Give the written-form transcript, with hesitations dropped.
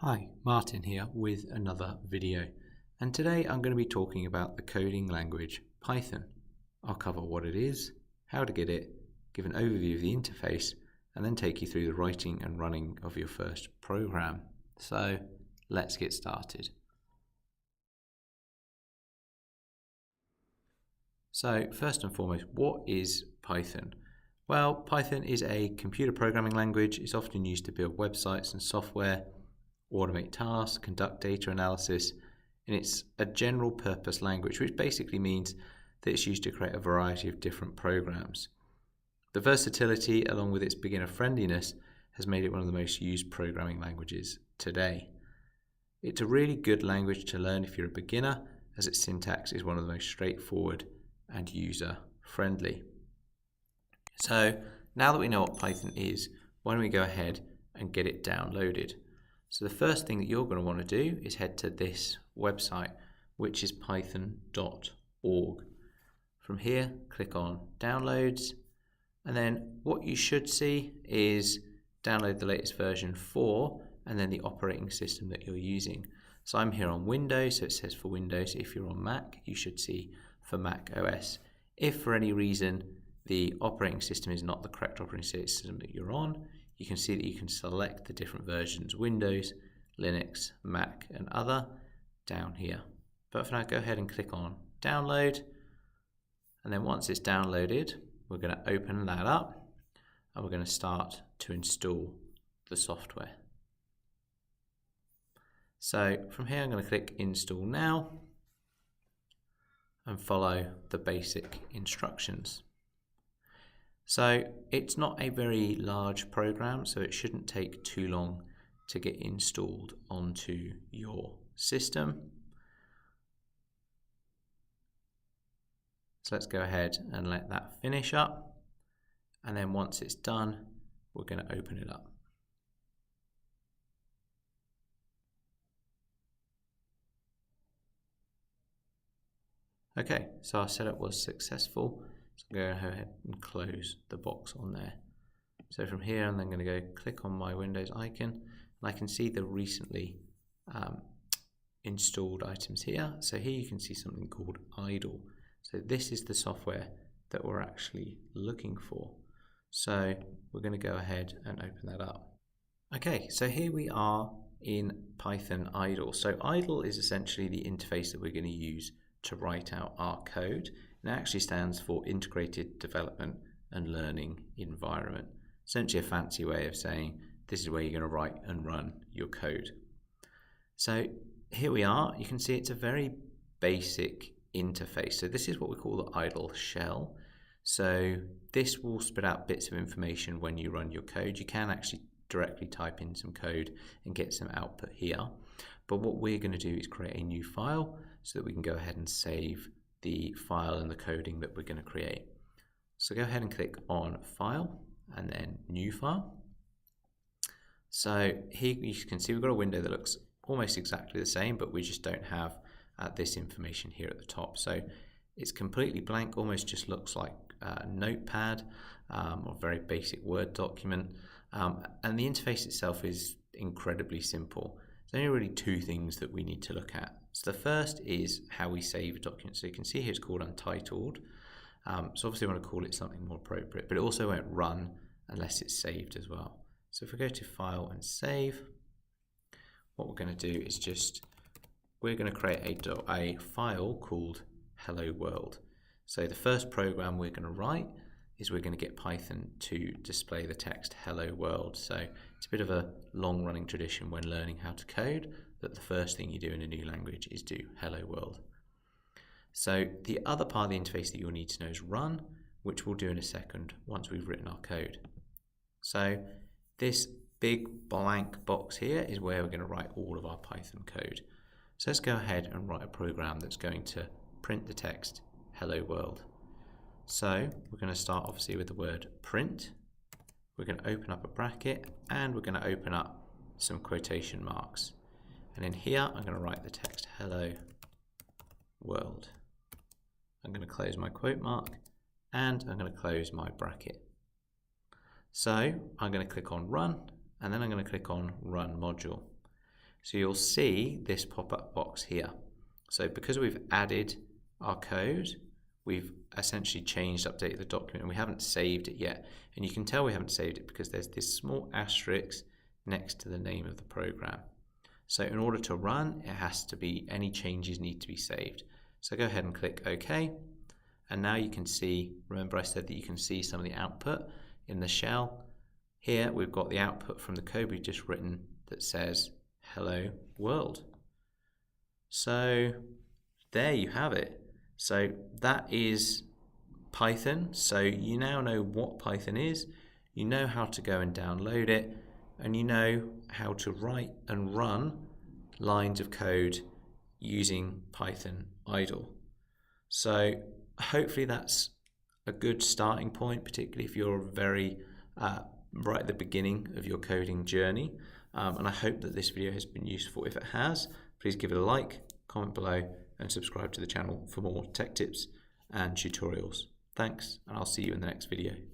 Hi, Martin here with another video, and today I'm going to be talking about the coding language Python. I'll cover what it is, how to get it, give an overview of the interface, and then take you through the writing and running of your first program. So let's get started. So first and foremost, what is Python? Well, Python is a computer programming language. It's often used to build websites and software, automate tasks, conduct data analysis, and it's a general purpose language, which basically means that it's used to create a variety of different programs. The versatility, along with its beginner friendliness, has made it one of the most used programming languages today. It's a really good language to learn if you're a beginner, as its syntax is one of the most straightforward and user friendly. So now that we know what Python is, why don't we go ahead and get it downloaded? So the first thing that you're going to want to do is head to this website, which is python.org. From here, click on Downloads, and then what you should see is download the latest version 4 and then the operating system that you're using. So I'm here on Windows, so it says for Windows. If you're on Mac, you should see for Mac OS. If for any reason the operating system is not the correct operating system that you're on, you can see that you can select the different versions: Windows, Linux, Mac, and other down here. But for now, go ahead and click on Download. And then once it's downloaded, we're going to open that up and we're going to start to install the software. So from here, I'm going to click Install Now and follow the basic instructions. So it's not a very large program, so it shouldn't take too long to get installed onto your system. So let's go ahead and let that finish up. And then once it's done, we're going to open it up. Okay, so our setup was successful. So I'm going to go ahead and close the box on there. So from here, I'm then going to go click on my Windows icon, and I can see the recently installed items here. So here you can see something called idle. So this is the software that we're actually looking for. So we're going to go ahead and open that up. Okay, so here we are in Python idle. So idle is essentially the interface that we're going to use to write out our code. It actually stands for Integrated Development and Learning Environment. Essentially a fancy way of saying this is where you're going to write and run your code. So here we are. You can see it's a very basic interface. So this is what we call the idle shell. So this will spit out bits of information when you run your code. You can actually directly type in some code and get some output here. But what we're going to do is create a new file so that we can go ahead and save the file and the coding that we're going to create. So go ahead and click on File and then New File. So here you can see we've got a window that looks almost exactly the same, but we just don't have this information here at the top. So it's completely blank, almost just looks like a notepad or a very basic Word document. And the interface itself is incredibly simple. There's only really two things that we need to look at. So the first is how we save a document. So you can see here it's called untitled. So obviously I want to call it something more appropriate, but it also won't run unless it's saved as well. So if we go to File and Save, what we're going to do is we're going to create a file called Hello World. So the first program we're going to write is we're going to get Python to display the text Hello World. So it's a bit of a long running tradition when learning how to code that the first thing you do in a new language is do Hello World. So the other part of the interface that you'll need to know is run, which we'll do in a second once we've written our code. So this big blank box here is where we're going to write all of our Python code. So let's go ahead and write a program that's going to print the text Hello World. So we're going to start obviously with the word print. We're going to open up a bracket and we're going to open up some quotation marks. And in here, I'm going to write the text Hello World. I'm going to close my quote mark and I'm going to close my bracket. So I'm going to click on Run and then I'm going to click on Run Module. So you'll see this pop-up box here. So because we've added our code, we've essentially updated the document, and we haven't saved it yet. And you can tell we haven't saved it because there's this small asterisk next to the name of the program. So in order to run, it has to be, any changes need to be saved. So go ahead and click OK. And now you can see, remember I said that you can see some of the output in the shell. Here we've got the output from the code we've just written that says hello world. So there you have it. So that is Python. So you now know what Python is, you know how to go and download it, and you know how to write and run lines of code using Python idle. So hopefully that's a good starting point, particularly if you're very right at the beginning of your coding journey. And I hope that this video has been useful. If it has, please give it a like, comment below, and subscribe to the channel for more tech tips and tutorials. Thanks, and I'll see you in the next video.